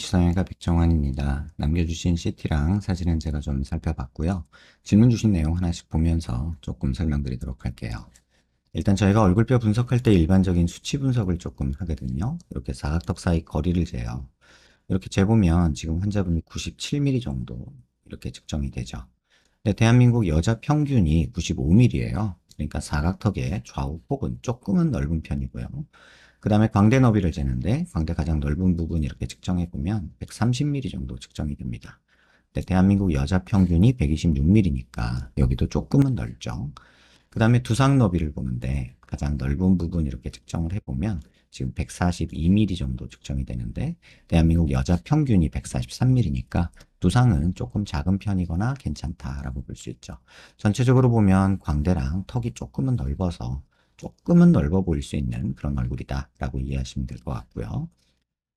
H성형외과 백정환입니다. 남겨주신 CT랑 사진은 제가 좀 살펴봤고요. 질문 주신 내용 하나씩 보면서 조금 설명드리도록 할게요. 일단 저희가 얼굴뼈 분석할 때 일반적인 수치 분석을 조금 하거든요. 이렇게 사각턱 사이 거리를 재요. 이렇게 재보면 지금 환자분이 97mm 정도 이렇게 측정이 되죠. 근데 대한민국 여자 평균이 95mm예요. 그러니까 사각턱의 좌우 폭은 조금은 넓은 편이고요. 그 다음에 광대 너비를 재는데 광대 가장 넓은 부분 이렇게 측정해 보면 130mm 정도 측정이 됩니다. 근데 대한민국 여자 평균이 126mm니까 여기도 조금은 넓죠. 그 다음에 두상 너비를 보는데 가장 넓은 부분 이렇게 측정을 해보면 지금 142mm 정도 측정이 되는데 대한민국 여자 평균이 143mm니까 두상은 조금 작은 편이거나 괜찮다라고 볼 수 있죠. 전체적으로 보면 광대랑 턱이 조금은 넓어서 조금은 넓어 보일 수 있는 그런 얼굴이다 라고 이해하시면 될 것 같고요.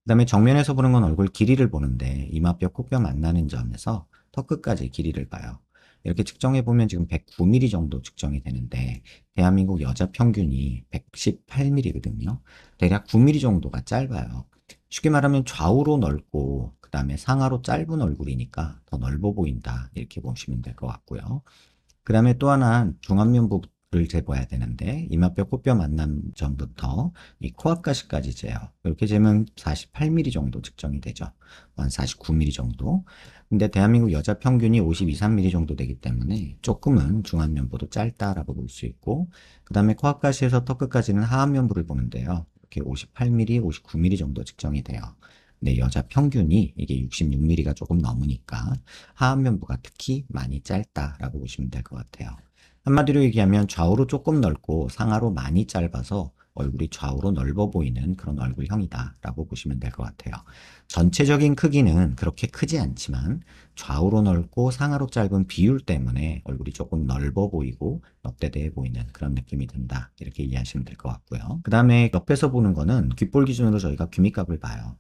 그 다음에 정면에서 보는 건 얼굴 길이를 보는데 이마뼈 코뼈 만나는 점에서 턱 끝까지 길이를 봐요. 이렇게 측정해 보면 지금 109mm 정도 측정이 되는데 대한민국 여자 평균이 118mm거든요. 대략 9mm 정도가 짧아요. 쉽게 말하면 좌우로 넓고 그 다음에 상하로 짧은 얼굴이니까 더 넓어 보인다 이렇게 보시면 될 것 같고요. 그 다음에 또 하나 중안면부를 재봐야 되는데 이마뼈 코뼈 만남 점부터 이 코앞가시까지 재요. 이렇게 재면 48mm 정도 측정이 되죠. 한 49mm 정도. 근데 대한민국 여자 평균이 52, 3mm 정도 되기 때문에 조금은 중안면부도 짧다라고 볼 수 있고, 그 다음에 코앞가시에서 턱끝까지는 하안면부를 보는데요. 이렇게 58mm, 59mm 정도 측정이 돼요. 근데 여자 평균이 이게 66mm가 조금 넘으니까 하안면부가 특히 많이 짧다라고 보시면 될 것 같아요. 한마디로 얘기하면 좌우로 조금 넓고 상하로 많이 짧아서 얼굴이 좌우로 넓어 보이는 그런 얼굴형이다 라고 보시면 될 것 같아요. 전체적인 크기는 그렇게 크지 않지만 좌우로 넓고 상하로 짧은 비율 때문에 얼굴이 조금 넓어 보이고 넙대대해 보이는 그런 느낌이 든다 이렇게 이해하시면 될 것 같고요. 그 다음에 옆에서 보는 거는 귓볼 기준으로 저희가 귀밑값을 봐요.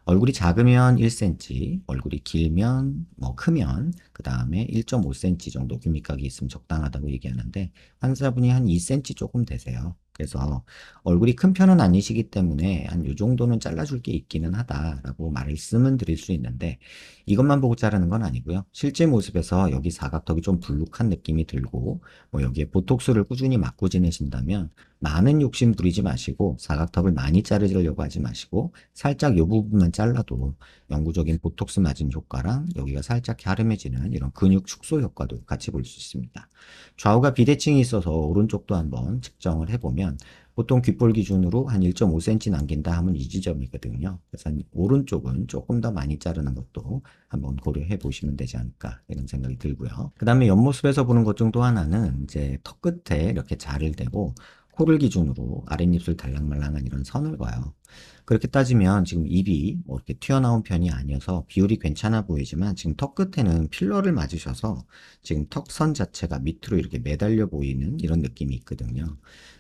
얼굴이 작으면 1cm, 얼굴이 길면 크면 그 다음에 1.5cm 정도 귀밑각이 있으면 적당하다고 얘기하는데 환자분이 한 2cm 조금 되세요. 그래서 얼굴이 큰 편은 아니시기 때문에 한 이 정도는 잘라줄 게 있기는 하다라고 말씀은 드릴 수 있는데 이것만 보고 자르는 건 아니고요. 실제 모습에서 여기 사각턱이 좀 불룩한 느낌이 들고 여기에 보톡스를 꾸준히 맞고 지내신다면 많은 욕심 부리지 마시고 사각턱을 많이 자르려고 하지 마시고 살짝 이 부분만 잘라도 영구적인 보톡스 맞은 효과랑 여기가 살짝 갸름해지는 이런 근육 축소 효과도 같이 볼 수 있습니다. 좌우가 비대칭이 있어서 오른쪽도 한번 측정을 해보면 보통 귓볼 기준으로 한 1.5cm 남긴다 하면 이 지점이거든요. 그래서 오른쪽은 조금 더 많이 자르는 것도 한번 고려해 보시면 되지 않을까 이런 생각이 들고요. 그 다음에 옆모습에서 보는 것 중 또 하나는 이제 턱 끝에 이렇게 자를 대고 코를 기준으로 아랫입술 달랑말랑한 이런 선을 봐요. 그렇게 따지면 지금 입이 이렇게 튀어나온 편이 아니어서 비율이 괜찮아 보이지만 지금 턱 끝에는 필러를 맞으셔서 지금 턱선 자체가 밑으로 이렇게 매달려 보이는 이런 느낌이 있거든요.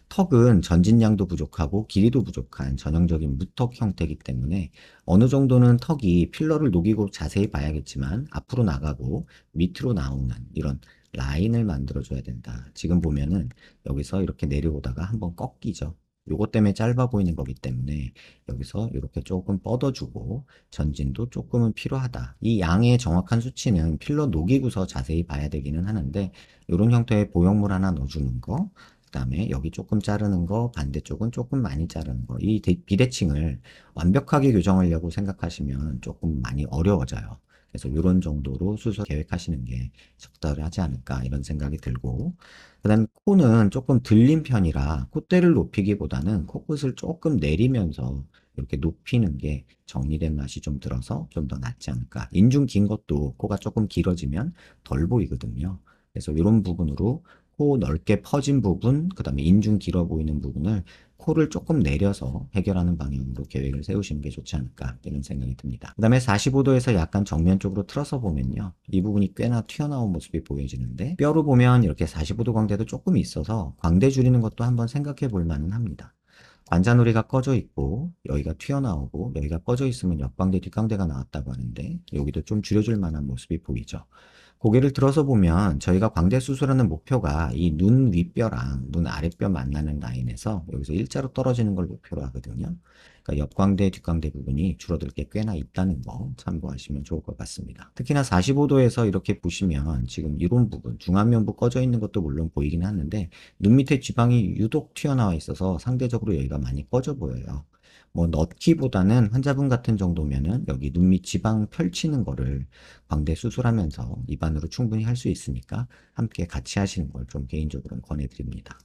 턱은 전진량도 부족하고 길이도 부족한 전형적인 무턱 형태이기 때문에 어느 정도는 턱이 필러를 녹이고 자세히 봐야겠지만 앞으로 나가고 밑으로 나오는 이런 라인을 만들어줘야 된다. 지금 보면은 여기서 이렇게 내려오다가 한번 꺾이죠. 요것 때문에 짧아 보이는 거기 때문에 여기서 이렇게 조금 뻗어주고 전진도 조금은 필요하다. 이 양의 정확한 수치는 필러 녹이고서 자세히 봐야 되기는 하는데 이런 형태의 보형물 하나 넣어주는 거, 그 다음에 여기 조금 자르는 거, 반대쪽은 조금 많이 자르는 거, 이 비대칭을 완벽하게 교정하려고 생각하시면 조금 많이 어려워져요. 그래서 이런 정도로 수술 계획하시는 게 적절하지 않을까 이런 생각이 들고, 그 다음에 코는 조금 들린 편이라 콧대를 높이기보다는 코끝을 조금 내리면서 이렇게 높이는 게 정리된 맛이 좀 들어서 좀 더 낫지 않을까. 인중 긴 것도 코가 조금 길어지면 덜 보이거든요. 그래서 이런 부분으로 코 넓게 퍼진 부분, 그 다음에 인중 길어 보이는 부분을 코를 조금 내려서 해결하는 방향으로 계획을 세우시는 게 좋지 않을까 이런 생각이 듭니다. 그 다음에 45도에서 약간 정면 쪽으로 틀어서 보면요. 이 부분이 꽤나 튀어나온 모습이 보여지는데 뼈로 보면 이렇게 45도 광대도 조금 있어서 광대 줄이는 것도 한번 생각해 볼 만은 합니다. 관자놀이가 꺼져 있고 여기가 튀어나오고 여기가 꺼져 있으면 옆광대 뒷광대가 나왔다고 하는데 여기도 좀 줄여줄 만한 모습이 보이죠. 고개를 들어서 보면 저희가 광대 수술하는 목표가 이 눈 윗뼈랑 눈 아랫뼈 만나는 라인에서 여기서 일자로 떨어지는 걸 목표로 하거든요. 그러니까 옆광대, 뒷광대 부분이 줄어들 게 꽤나 있다는 거 참고하시면 좋을 것 같습니다. 특히나 45도에서 이렇게 보시면 지금 이런 부분, 중안면부 꺼져 있는 것도 물론 보이긴 하는데 눈 밑에 지방이 유독 튀어나와 있어서 상대적으로 여기가 많이 꺼져 보여요. 뭐 넣기보다는 환자분 같은 정도면은 여기 눈 밑 지방 펼치는 거를 광대 수술하면서 입안으로 충분히 할 수 있으니까 함께 같이 하시는 걸 좀 개인적으로는 권해드립니다.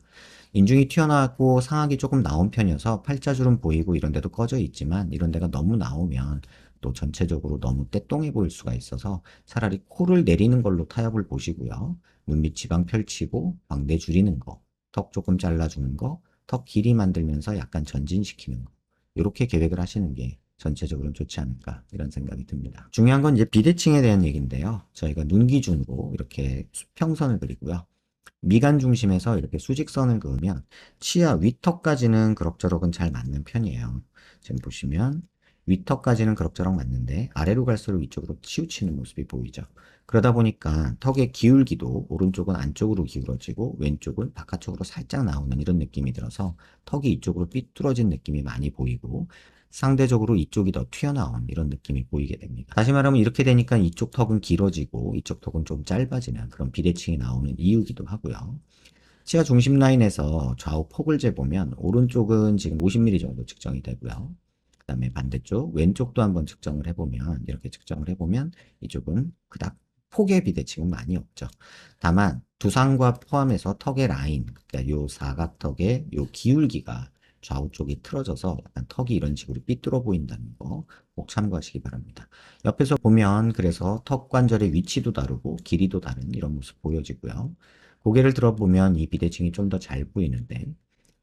인중이 튀어나왔고 상악이 조금 나온 편이어서 팔자주름 보이고 이런 데도 꺼져 있지만 이런 데가 너무 나오면 또 전체적으로 너무 떼똥해 보일 수가 있어서 차라리 코를 내리는 걸로 타협을 보시고요. 눈 밑 지방 펼치고 광대 줄이는 거, 턱 조금 잘라주는 거, 턱 길이 만들면서 약간 전진시키는 거 이렇게 계획을 하시는 게 전체적으로 좋지 않을까 이런 생각이 듭니다. 중요한 건 이제 비대칭에 대한 얘기인데요. 저희가 눈 기준으로 이렇게 수평선을 그리고요. 미간 중심에서 이렇게 수직선을 그으면 치아 위턱까지는 그럭저럭은 잘 맞는 편이에요. 지금 보시면 위턱까지는 그럭저럭 맞는데 아래로 갈수록 위쪽으로 치우치는 모습이 보이죠. 그러다 보니까 턱의 기울기도 오른쪽은 안쪽으로 기울어지고 왼쪽은 바깥쪽으로 살짝 나오는 이런 느낌이 들어서 턱이 이쪽으로 삐뚤어진 느낌이 많이 보이고 상대적으로 이쪽이 더 튀어나온 이런 느낌이 보이게 됩니다. 다시 말하면 이렇게 되니까 이쪽 턱은 길어지고 이쪽 턱은 좀 짧아지는 그런 비대칭이 나오는 이유기도 하고요. 치아 중심 라인에서 좌우 폭을 재보면 오른쪽은 지금 50mm 정도 측정이 되고요. 그 다음에 반대쪽 왼쪽도 한번 측정을 해보면 이렇게 측정을 해보면 이쪽은 그닥 폭의 비대칭은 많이 없죠. 다만 두상과 포함해서 턱의 라인, 그러니까 요 사각턱의 요 기울기가 좌우 쪽이 틀어져서 약간 턱이 이런 식으로 삐뚤어 보인다는 거 꼭 참고하시기 바랍니다. 옆에서 보면 그래서 턱 관절의 위치도 다르고 길이도 다른 이런 모습 보여지고요. 고개를 들어보면 이 비대칭이 좀 더 잘 보이는데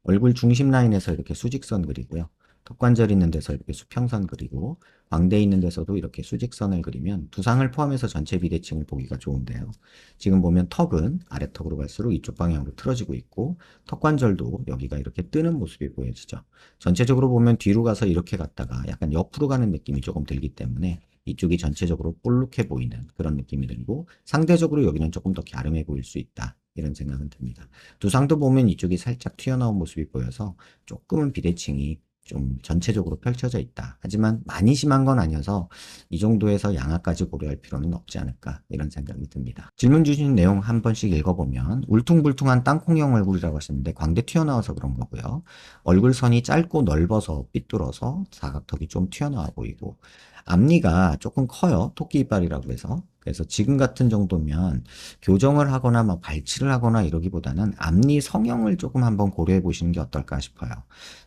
얼굴 중심 라인에서 이렇게 수직선 그리고요. 턱관절 있는 데서 이렇게 수평선 그리고 광대 있는 데서도 이렇게 수직선을 그리면 두상을 포함해서 전체 비대칭을 보기가 좋은데요. 지금 보면 턱은 아래턱으로 갈수록 이쪽 방향으로 틀어지고 있고 턱관절도 여기가 이렇게 뜨는 모습이 보여지죠. 전체적으로 보면 뒤로 가서 이렇게 갔다가 약간 옆으로 가는 느낌이 조금 들기 때문에 이쪽이 전체적으로 볼록해 보이는 그런 느낌이 들고 상대적으로 여기는 조금 더 갸름해 보일 수 있다. 이런 생각은 듭니다. 두상도 보면 이쪽이 살짝 튀어나온 모습이 보여서 조금은 비대칭이 좀 전체적으로 펼쳐져 있다. 하지만 많이 심한 건 아니어서 이 정도에서 양악까지 고려할 필요는 없지 않을까 이런 생각이 듭니다. 질문 주신 내용 한 번씩 읽어보면 울퉁불퉁한 땅콩형 얼굴이라고 하셨는데 광대 튀어나와서 그런 거고요. 얼굴선이 짧고 넓어서 삐뚤어서 사각턱이 좀 튀어나와 보이고 앞니가 조금 커요. 토끼 이빨이라고 해서. 그래서 지금 같은 정도면 교정을 하거나 뭐 발치를 하거나 이러기보다는 앞니 성형을 조금 한번 고려해 보시는 게 어떨까 싶어요.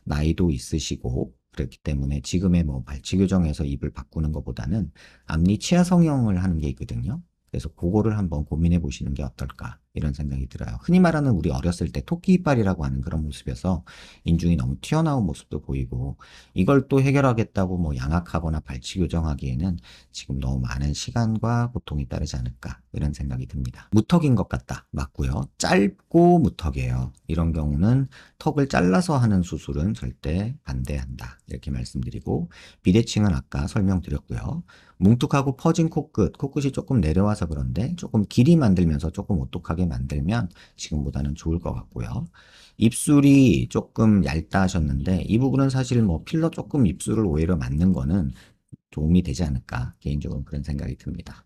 나이도 있으시고 그렇기 때문에 지금의 뭐 발치 교정에서 입을 바꾸는 것보다는 앞니 치아 성형을 하는 게 있거든요. 그래서 그거를 한번 고민해 보시는 게 어떨까 이런 생각이 들어요. 흔히 말하는 우리 어렸을 때 토끼 이빨이라고 하는 그런 모습에서 인중이 너무 튀어나온 모습도 보이고 이걸 또 해결하겠다고 뭐 양악하거나 발치 교정하기에는 지금 너무 많은 시간과 고통이 따르지 않을까 이런 생각이 듭니다. 무턱인 것 같다. 맞고요. 짧고 무턱이에요. 이런 경우는 턱을 잘라서 하는 수술은 절대 반대한다. 이렇게 말씀드리고 비대칭은 아까 설명드렸고요. 뭉툭하고 퍼진 코끝, 코끝이 조금 내려와서 그런데 조금 길이 만들면서 조금 오똑하게 만들면 지금보다는 좋을 것 같고요. 입술이 조금 얇다 하셨는데 이 부분은 사실 뭐 필러 조금 입술을 오히려 맞는 거는 도움이 되지 않을까 개인적으로 그런 생각이 듭니다.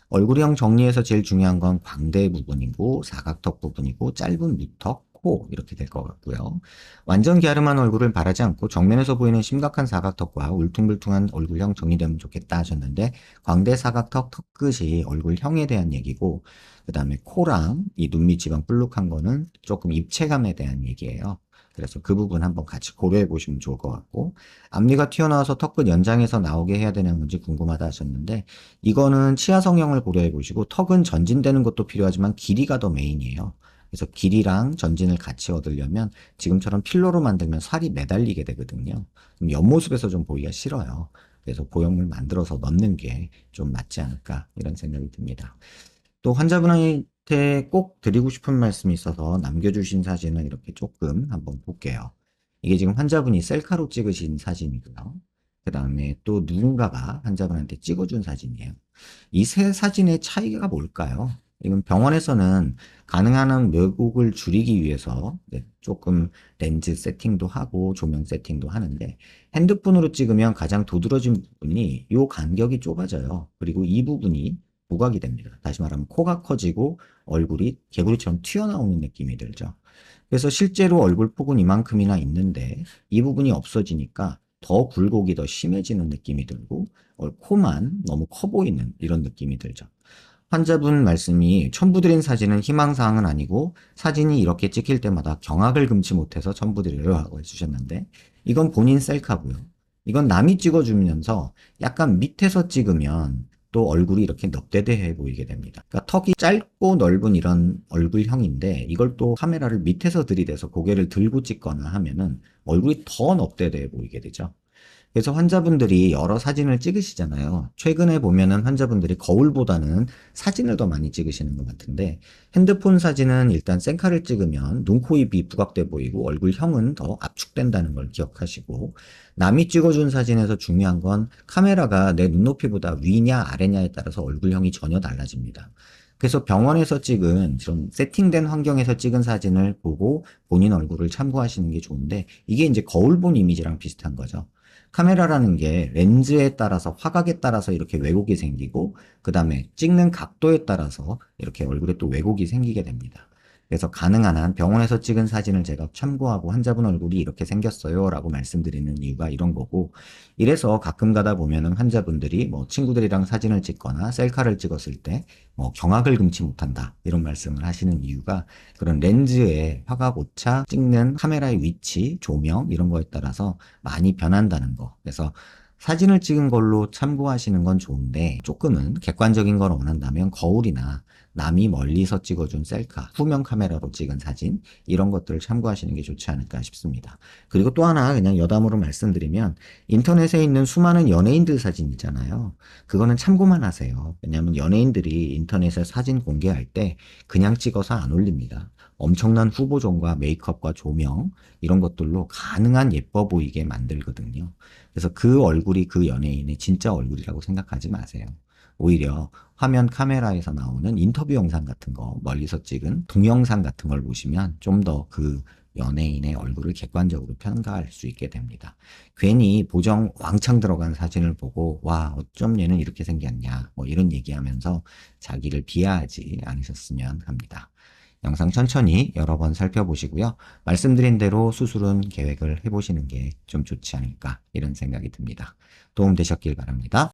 얼굴형 정리에서 제일 중요한 건 광대 부분이고 사각턱 부분이고 짧은 무턱, 코 이렇게 될 것 같고요. 완전 갸름한 얼굴을 바라지 않고 정면에서 보이는 심각한 사각턱과 울퉁불퉁한 얼굴형 정리되면 좋겠다 하셨는데 광대 사각턱 턱끝이 얼굴형에 대한 얘기고 그 다음에 코랑 이 눈밑 지방 볼록한 거는 조금 입체감에 대한 얘기예요. 그래서 그 부분 한번 같이 고려해 보시면 좋을 것 같고 앞니가 튀어나와서 턱끝 연장해서 나오게 해야 되는 건지 궁금하다 하셨는데 이거는 치아 성형을 고려해 보시고 턱은 전진되는 것도 필요하지만 길이가 더 메인이에요. 그래서 길이랑 전진을 같이 얻으려면 지금처럼 필러로 만들면 살이 매달리게 되거든요. 그럼 옆모습에서 좀 보기가 싫어요. 그래서 보형물 만들어서 넣는 게 좀 맞지 않을까 이런 생각이 듭니다. 또 환자분한테 꼭 드리고 싶은 말씀이 있어서 남겨주신 사진을 이렇게 조금 한번 볼게요. 이게 지금 환자분이 셀카로 찍으신 사진이고요. 그 다음에 또 누군가가 환자분한테 찍어준 사진이에요. 이 세 사진의 차이가 뭘까요? 이건 병원에서는 가능한 한 왜곡을 줄이기 위해서 조금 렌즈 세팅도 하고 조명 세팅도 하는데 핸드폰으로 찍으면 가장 도드라진 부분이 이 간격이 좁아져요. 그리고 이 부분이 부각이 됩니다. 다시 말하면 코가 커지고 얼굴이 개구리처럼 튀어나오는 느낌이 들죠. 그래서 실제로 얼굴 폭은 이만큼이나 있는데 이 부분이 없어지니까 더 굴곡이 더 심해지는 느낌이 들고 코만 너무 커 보이는 이런 느낌이 들죠. 환자분 말씀이 첨부드린 사진은 희망사항은 아니고 사진이 이렇게 찍힐 때마다 경악을 금치 못해서 첨부드려요 하고 해주셨는데 이건 본인 셀카고요. 이건 남이 찍어주면서 약간 밑에서 찍으면 또 얼굴이 이렇게 넙대대해 보이게 됩니다. 그러니까 턱이 짧고 넓은 이런 얼굴형인데 이걸 또 카메라를 밑에서 들이대서 고개를 들고 찍거나 하면은 얼굴이 더 넙대대해 보이게 되죠. 그래서 환자분들이 여러 사진을 찍으시잖아요. 최근에 보면은 환자분들이 거울보다는 사진을 더 많이 찍으시는 것 같은데 핸드폰 사진은 일단 셀카를 찍으면 눈, 코, 입이 부각돼 보이고 얼굴형은 더 압축된다는 걸 기억하시고 남이 찍어준 사진에서 중요한 건 카메라가 내 눈높이보다 위냐 아래냐에 따라서 얼굴형이 전혀 달라집니다. 그래서 병원에서 찍은 좀 세팅된 환경에서 찍은 사진을 보고 본인 얼굴을 참고하시는 게 좋은데 이게 이제 거울 본 이미지랑 비슷한 거죠. 카메라라는 게 렌즈에 따라서 화각에 따라서 이렇게 왜곡이 생기고 그 다음에 찍는 각도에 따라서 이렇게 얼굴에 또 왜곡이 생기게 됩니다. 그래서 가능한 한 병원에서 찍은 사진을 제가 참고하고 환자분 얼굴이 이렇게 생겼어요 라고 말씀드리는 이유가 이런 거고 이래서 가끔 가다 보면은 환자분들이 뭐 친구들이랑 사진을 찍거나 셀카를 찍었을 때 뭐 경악을 금치 못한다 이런 말씀을 하시는 이유가 그런 렌즈의 화각 오차, 찍는 카메라의 위치, 조명 이런 거에 따라서 많이 변한다는 거. 그래서 사진을 찍은 걸로 참고하시는 건 좋은데 조금은 객관적인 걸 원한다면 거울이나 남이 멀리서 찍어준 셀카, 후면 카메라로 찍은 사진 이런 것들을 참고하시는 게 좋지 않을까 싶습니다. 그리고 또 하나 그냥 여담으로 말씀드리면 인터넷에 있는 수많은 연예인들 사진 있잖아요. 그거는 참고만 하세요. 왜냐하면 연예인들이 인터넷에 사진 공개할 때 그냥 찍어서 안 올립니다. 엄청난 후보종과 메이크업과 조명 이런 것들로 가능한 예뻐 보이게 만들거든요. 그래서 그 얼굴이 그 연예인의 진짜 얼굴이라고 생각하지 마세요. 오히려 화면 카메라에서 나오는 인터뷰 영상 같은 거, 멀리서 찍은 동영상 같은 걸 보시면 좀 더 그 연예인의 얼굴을 객관적으로 평가할 수 있게 됩니다. 괜히 보정 왕창 들어간 사진을 보고 와 어쩜 얘는 이렇게 생겼냐 뭐 이런 얘기하면서 자기를 비하하지 않으셨으면 합니다. 영상 천천히 여러 번 살펴보시고요. 말씀드린 대로 수술은 계획을 해보시는 게 좀 좋지 않을까 이런 생각이 듭니다. 도움 되셨길 바랍니다.